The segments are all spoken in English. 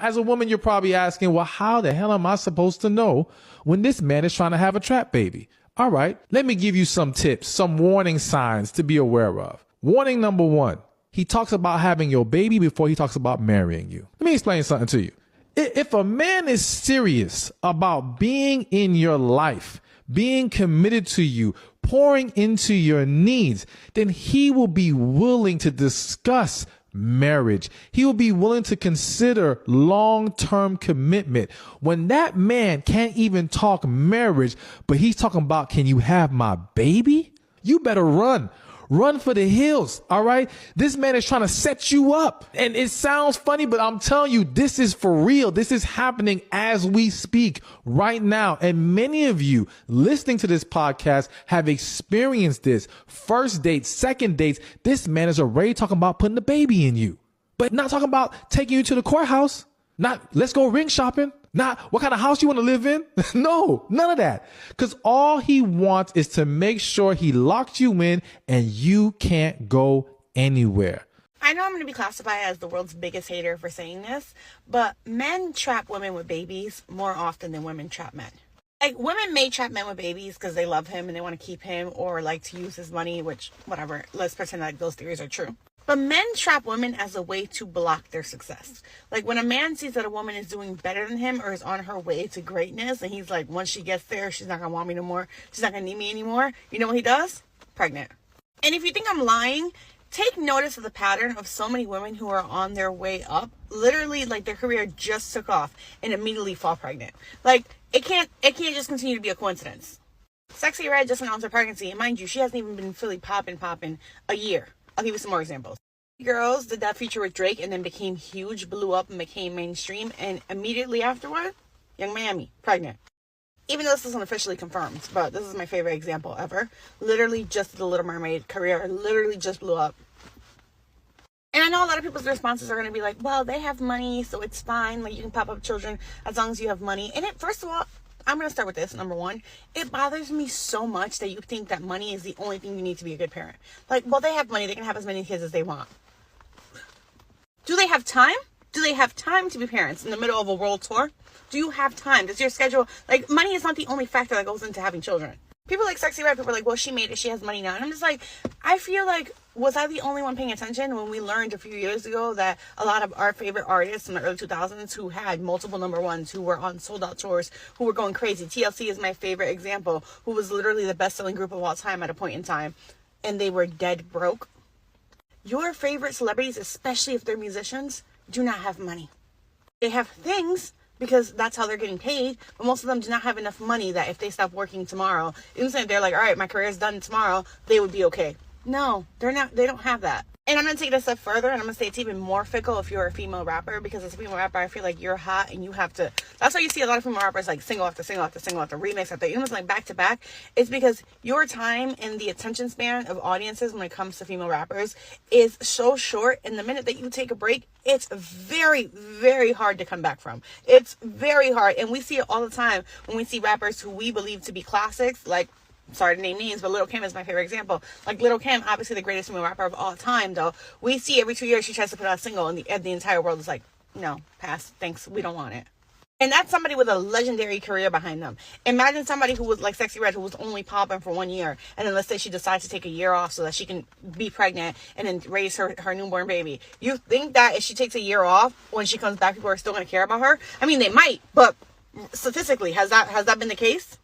As a woman, you're probably asking, well, how the hell am I supposed to know when this man is trying to have a trap baby? All right, let me give you some tips, some warning signs to be aware of. Warning number one, he talks about having your baby before he talks about marrying you. Let me explain something to you. If a man is serious about being in your life, being committed to you, pouring into your needs, then he will be willing to discuss marriage. He will be willing to consider long-term commitment. When that man can't even talk marriage, but he's talking about, can you have my baby? You better run. Run for the hills, all right? This man is trying to set you up. And it sounds funny, but I'm telling you, this is for real. This is happening as we speak right now. And many of you listening to this podcast have experienced this. First dates, second dates, this man is already talking about putting the baby in you. But not talking about taking you to the courthouse. Not, let's go ring shopping. Not, what kind of house you want to live in? No, none of that. Because all he wants is to make sure he locked you in and you can't go anywhere. I know I'm going to be classified as the world's biggest hater for saying this, but men trap women with babies more often than women trap men. Like, women may trap men with babies because they love him and they want to keep him or like to use his money, which, whatever, let's pretend like those theories are true. But men trap women as a way to block their success. Like, when a man sees that a woman is doing better than him or is on her way to greatness, and he's like, once she gets there, she's not going to want me no more. She's not going to need me anymore. You know what he does? Pregnant. And if you think I'm lying, take notice of the pattern of so many women who are on their way up. Literally, like, their career just took off and immediately fall pregnant. Like, it can't just continue to be a coincidence. Sexy Red just announced her pregnancy. And mind you, she hasn't even been fully popping a year. I'll give you some more examples. Girls did that feature with Drake and then became huge, blew up, and became mainstream. And immediately afterward, Young Miami, pregnant. Even though this isn't officially confirmed, but this is my favorite example ever. Literally just the Little Mermaid career literally just blew up. And I know a lot of people's responses are going to be like, well, they have money, so it's fine. Like, you can pop up children as long as you have money. And first of all, I'm going to start with this. Number one, it bothers me so much that you think that money is the only thing you need to be a good parent. Like, well, they have money. They can have as many kids as they want. Do they have time? Do they have time to be parents in the middle of a world tour? Do you have time? Does your schedule, like, money is not the only factor that goes into having children. People like Sexy Red, people are like, well, she made it. She has money now. And I'm just like, I feel like, was I the only one paying attention when we learned a few years ago that a lot of our favorite artists in the early 2000s who had multiple number ones, who were on sold out tours, who were going crazy. TLC is my favorite example, who was literally the best selling group of all time at a point in time. And they were dead broke. Your favorite celebrities, especially if they're musicians, do not have money. They have things because that's how they're getting paid, but most of them do not have enough money that if they stop working tomorrow, even if they're like, all right, my career's done tomorrow, they would be okay. No, they're not. They don't have that. And I'm going to take it a step further, and I'm going to say it's even more fickle if you're a female rapper, because as a female rapper, I feel like you're hot and you have to, that's why you see a lot of female rappers like single after single after single after remix after, almost like back to back. It's because your time and the attention span of audiences when it comes to female rappers is so short, and the minute that you take a break, it's very, very hard to come back from. It's very hard, and we see it all the time when we see rappers who we believe to be classics, like, sorry to name names, but Lil' Kim is my favorite example. Like, Lil' Kim, obviously the greatest female rapper of all time, though. We see every 2 years she tries to put out a single, and the entire world is like, no, pass, thanks, we don't want it. And that's somebody with a legendary career behind them. Imagine somebody who was like Sexy Red, who was only popping for 1 year, and then let's say she decides to take a year off so that she can be pregnant and then raise her newborn baby. You think that if she takes a year off, when she comes back, people are still going to care about her? I mean, they might, but statistically, has that been the case?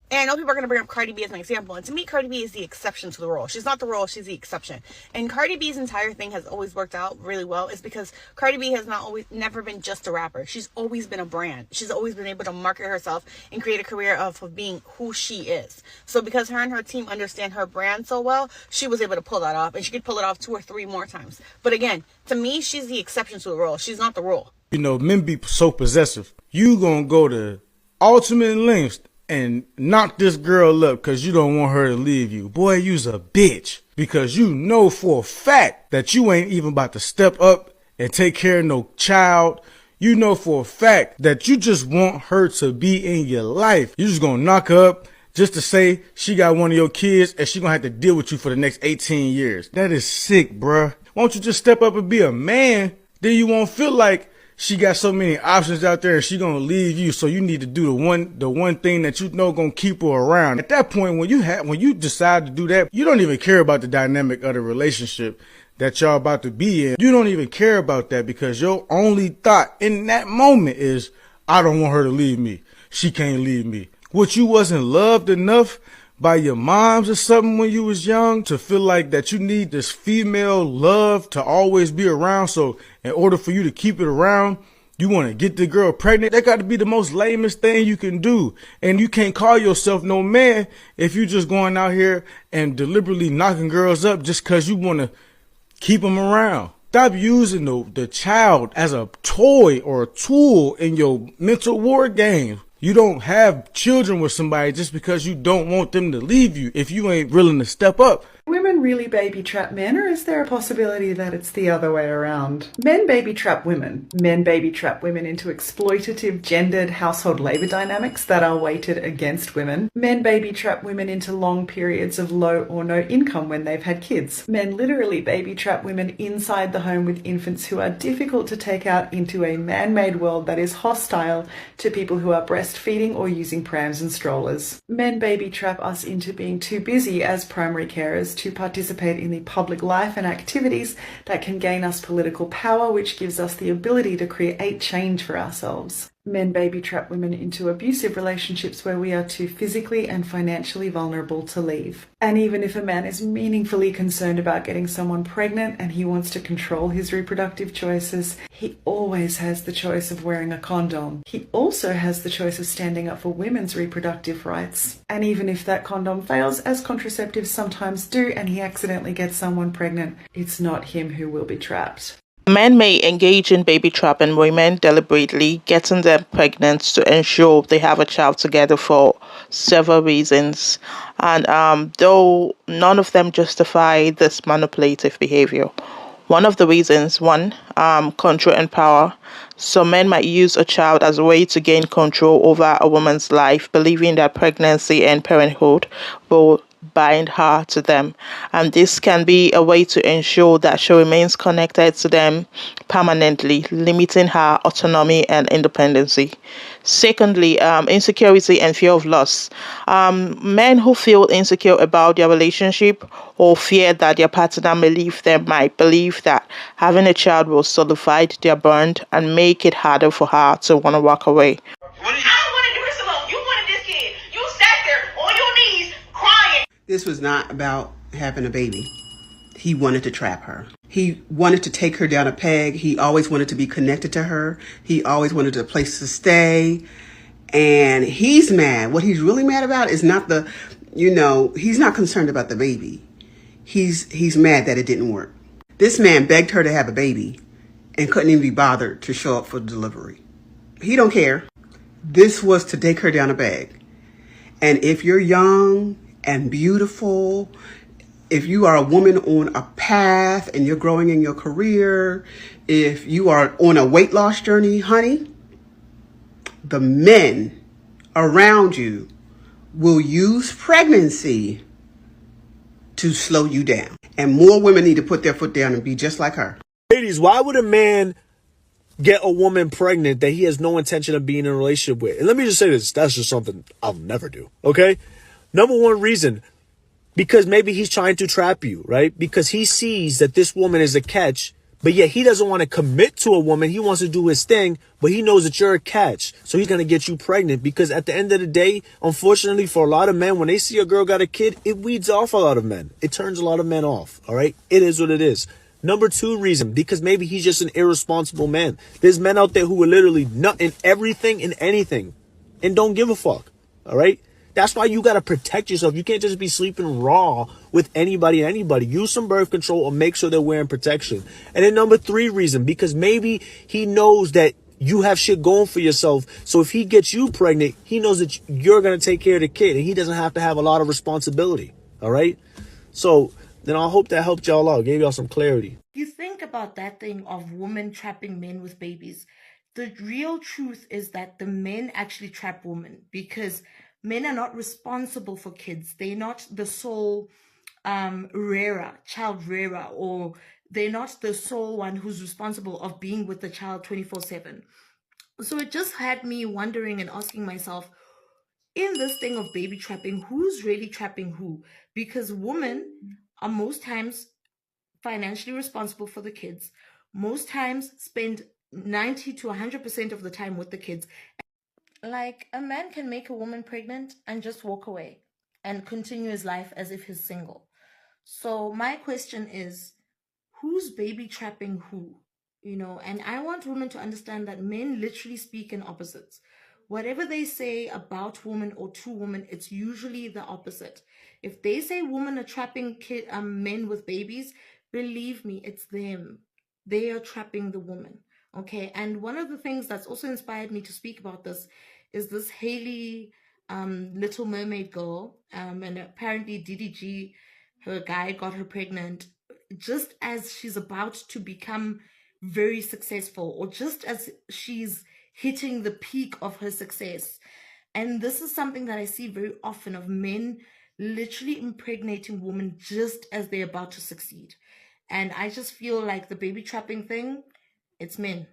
And I know people are going to bring up Cardi B as an example. And to me, Cardi B is the exception to the rule. She's not the rule. She's the exception. And Cardi B's entire thing has always worked out really well. Is because Cardi B has never been just a rapper. She's always been a brand. She's always been able to market herself and create a career of being who she is. So because her and her team understand her brand so well, she was able to pull that off. And she could pull it off 2 or 3 more times. But again, to me, she's the exception to the rule. She's not the rule. You know, men be so possessive. You gonna go to ultimate lengths and knock this girl up because you don't want her to leave you. Boy, you's a bitch. Because you know for a fact that you ain't even about to step up and take care of no child. You know for a fact that you just want her to be in your life. You just gonna knock her up just to say she got one of your kids and she gonna have to deal with you for the next 18 years. That is sick, bruh. Why don't you just step up and be a man? Then you won't feel like she got so many options out there and she gonna leave you, so you need to do the one thing that you know gonna keep her around. At that point, when you decide to do that, you don't even care about the dynamic of the relationship that y'all about to be in. You don't even care about that, because your only thought in that moment is, I don't want her to leave me. She can't leave me. What, you wasn't loved enough by your moms or something when you was young to feel like that you need this female love to always be around, so in order for you to keep it around, you want to get the girl pregnant? That got to be the most lamest thing you can do. And you can't call yourself no man if you just going out here and deliberately knocking girls up just because you want to keep them around. Stop using the child as a toy or a tool in your mental war game. You don't have children with somebody just because you don't want them to leave you if you ain't willing to step up. Women really baby trap men, or is there a possibility that it's the other way around? Men baby trap women. Men baby trap women into exploitative, gendered household labor dynamics that are weighted against women. Men baby trap women into long periods of low or no income when they've had kids. Men literally baby trap women inside the home with infants who are difficult to take out into a man-made world that is hostile to people who are breastfeeding or using prams and strollers. Men baby trap us into being too busy as primary carers to participate in the public life and activities that can gain us political power, which gives us the ability to create change for ourselves. Men baby trap women into abusive relationships where we are too physically and financially vulnerable to leave. And even if a man is meaningfully concerned about getting someone pregnant and he wants to control his reproductive choices, he always has the choice of wearing a condom. He also has the choice of standing up for women's reproductive rights. And even if that condom fails, as contraceptives sometimes do, and he accidentally gets someone pregnant, it's not him who will be trapped. Men may engage in baby trapping women deliberately, getting them pregnant to ensure they have a child together for several reasons. And though none of them justify this manipulative behavior. One of the reasons, control and power. So men might use a child as a way to gain control over a woman's life, believing that pregnancy and parenthood will bind her to them, and this can be a way to ensure that she remains connected to them permanently, limiting her autonomy and independency. Secondly, insecurity and fear of loss. Men who feel insecure about their relationship or fear that their partner may leave them might believe that having a child will solidify their bond and make it harder for her to want to walk away. This was not about having a baby. He wanted to trap her. He wanted to take her down a peg. He always wanted to be connected to her. He always wanted a place to stay. And he's mad. What he's really mad about is not he's not concerned about the baby. He's mad that it didn't work. This man begged her to have a baby and couldn't even be bothered to show up for delivery. He don't care. This was to take her down a peg. And if you're young and beautiful, if you are a woman on a path and you're growing in your career, if you are on a weight loss journey, honey, the men around you will use pregnancy to slow you down. And more women need to put their foot down and be just like her. Ladies, why would a man get a woman pregnant that he has no intention of being in a relationship with? And let me just say this, that's just something I'll never do, okay? Number one reason, because maybe he's trying to trap you, right? Because he sees that this woman is a catch, but yet he doesn't want to commit to a woman. He wants to do his thing, but he knows that you're a catch. So he's going to get you pregnant, because at the end of the day, unfortunately for a lot of men, when they see a girl got a kid, it weeds off a lot of men. It turns a lot of men off, all right? It is what it is. Number two reason, because maybe he's just an irresponsible man. There's men out there who are literally nut in everything and anything and don't give a fuck, all right? That's why you got to protect yourself. You can't just be sleeping raw with anybody and anybody. Use some birth control or make sure they're wearing protection. And then number three reason, because maybe he knows that you have shit going for yourself. So if he gets you pregnant, he knows that you're going to take care of the kid and he doesn't have to have a lot of responsibility. All right. So then I hope that helped y'all out, gave y'all some clarity. You think about that thing of women trapping men with babies. The real truth is that the men actually trap women, because men are not responsible for kids. They're not the sole child rearer, or they're not the sole one who's responsible of being with the child 24/7. So it just had me wondering and asking myself, in this thing of baby trapping, who's really trapping who? Because women are most times financially responsible for the kids, most times spend 90 to 100% of the time with the kids. Like, a man can make a woman pregnant and just walk away and continue his life as if he's single. So my question is, who's baby trapping who? And I want women to understand that men literally speak in opposites. Whatever they say about women or to women, it's usually the opposite. If they say women are trapping men with babies, believe me, it's them. They are trapping the woman. Okay. And one of the things that's also inspired me to speak about this is this Haley Little Mermaid girl. And apparently DDG, her guy, got her pregnant just as she's about to become very successful, or just as she's hitting the peak of her success. And this is something that I see very often, of men literally impregnating women just as they're about to succeed. And I just feel like the baby trapping thing, it's men.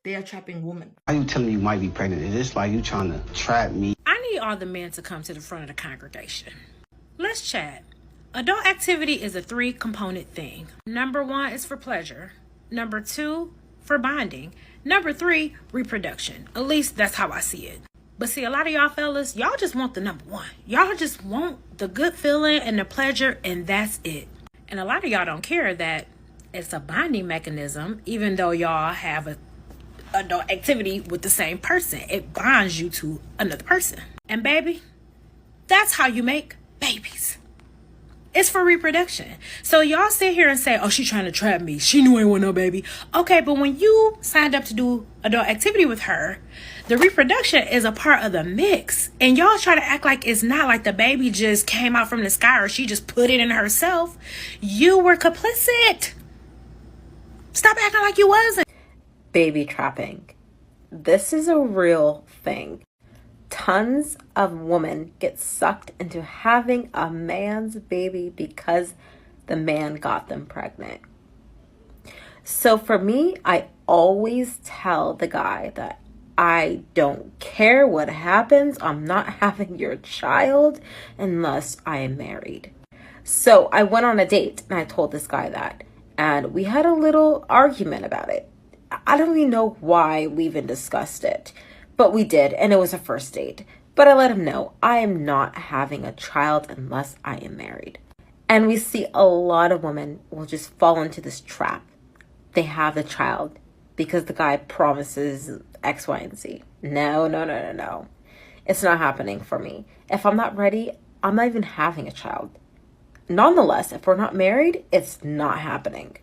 They are trapping women. Why you telling me you might be pregnant? Is this like you trying to trap me? I need all the men to come to the front of the congregation. Let's chat. Adult activity is a 3-component thing. Number 1 is for pleasure. Number 2, for bonding. Number 3, reproduction. At least that's how I see it. But see, a lot of y'all fellas, y'all just want the number 1. Y'all just want the good feeling and the pleasure, and that's it. And a lot of y'all don't care that it's a bonding mechanism, even though y'all have a adult activity with the same person. It bonds you to another person. And baby, that's how you make babies. It's for reproduction. So y'all sit here and say, oh, she's trying to trap me. She knew I ain't want no baby. Okay, but when you signed up to do adult activity with her, the reproduction is a part of the mix. And y'all try to act like it's not, like the baby just came out from the sky or she just put it in herself. You were complicit. Stop acting like you wasn't. Baby trapping. This is a real thing. Tons of women get sucked into having a man's baby because the man got them pregnant. So for me, I always tell the guy that I don't care what happens. I'm not having your child unless I am married. So I went on a date and I told this guy that, and we had a little argument about it. I don't even know why we even discussed it. But we did, and it was a first date. But I let him know I am not having a child unless I am married. And we see a lot of women will just fall into this trap. They have the child because the guy promises X, Y, and Z. No. It's not happening for me. If I'm not ready, I'm not even having a child. Nonetheless, if we're not married, it's not happening.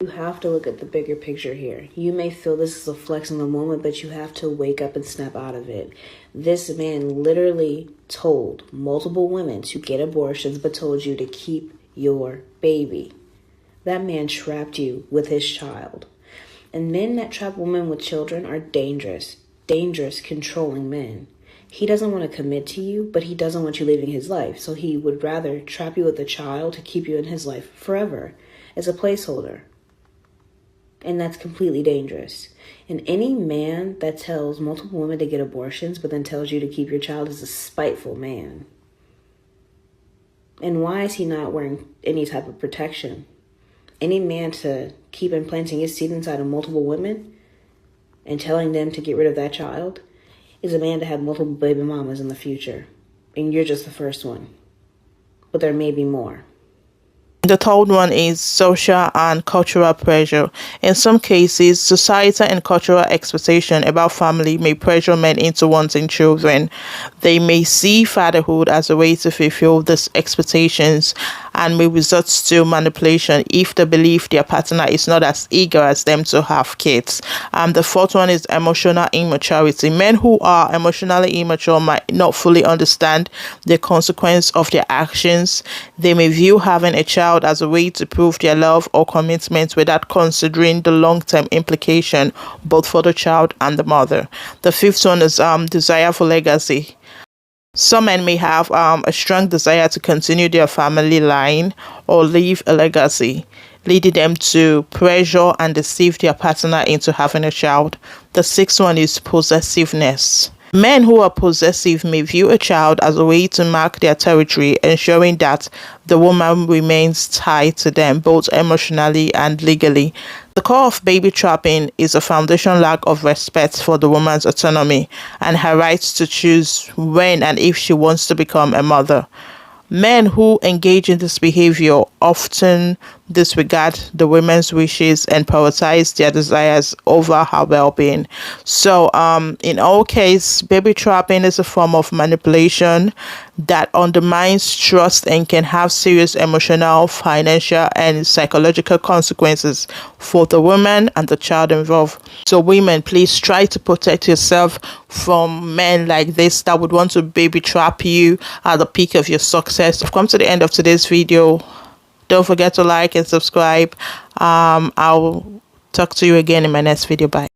You have to look at the bigger picture here. You may feel this is a flex in the moment, but you have to wake up and snap out of it. This man literally told multiple women to get abortions, but told you to keep your baby. That man trapped you with his child. And men that trap women with children are dangerous, controlling men. He doesn't want to commit to you, but he doesn't want you living his life. So he would rather trap you with a child to keep you in his life forever as a placeholder. And that's completely dangerous. And any man that tells multiple women to get abortions, but then tells you to keep your child, is a spiteful man. And why is he not wearing any type of protection? Any man to keep implanting his seed inside of multiple women and telling them to get rid of that child is a man to have multiple baby mamas in the future. And you're just the first one. But there may be more. The third one is social and cultural pressure. In some cases, societal and cultural expectation about family may pressure men into wanting children. They may see fatherhood as a way to fulfill these expectations and may resort to manipulation if they believe their partner is not as eager as them to have kids. The fourth one is emotional immaturity. Men who are emotionally immature might not fully understand the consequence of their actions. They may view having a child as a way to prove their love or commitment without considering the long-term implication both for the child and the mother. The fifth one is desire for legacy. Some men may have a strong desire to continue their family line or leave a legacy, leading them to pressure and deceive their partner into having a child. The sixth one is possessiveness. Men who are possessive may view a child as a way to mark their territory, ensuring that the woman remains tied to them both emotionally and legally. The core of baby trapping is a foundation lack of respect for the woman's autonomy and her rights to choose when and if she wants to become a mother. Men who engage in this behavior often disregard the women's wishes and prioritize their desires over her well-being. So, in all cases, baby trapping is a form of manipulation that undermines trust and can have serious emotional, financial, and psychological consequences for the woman and the child involved. So, women, please try to protect yourself from men like this that would want to baby trap you at the peak of your success. I've come to the end of today's video. Don't forget to like and subscribe. I'll talk to you again in my next video. Bye.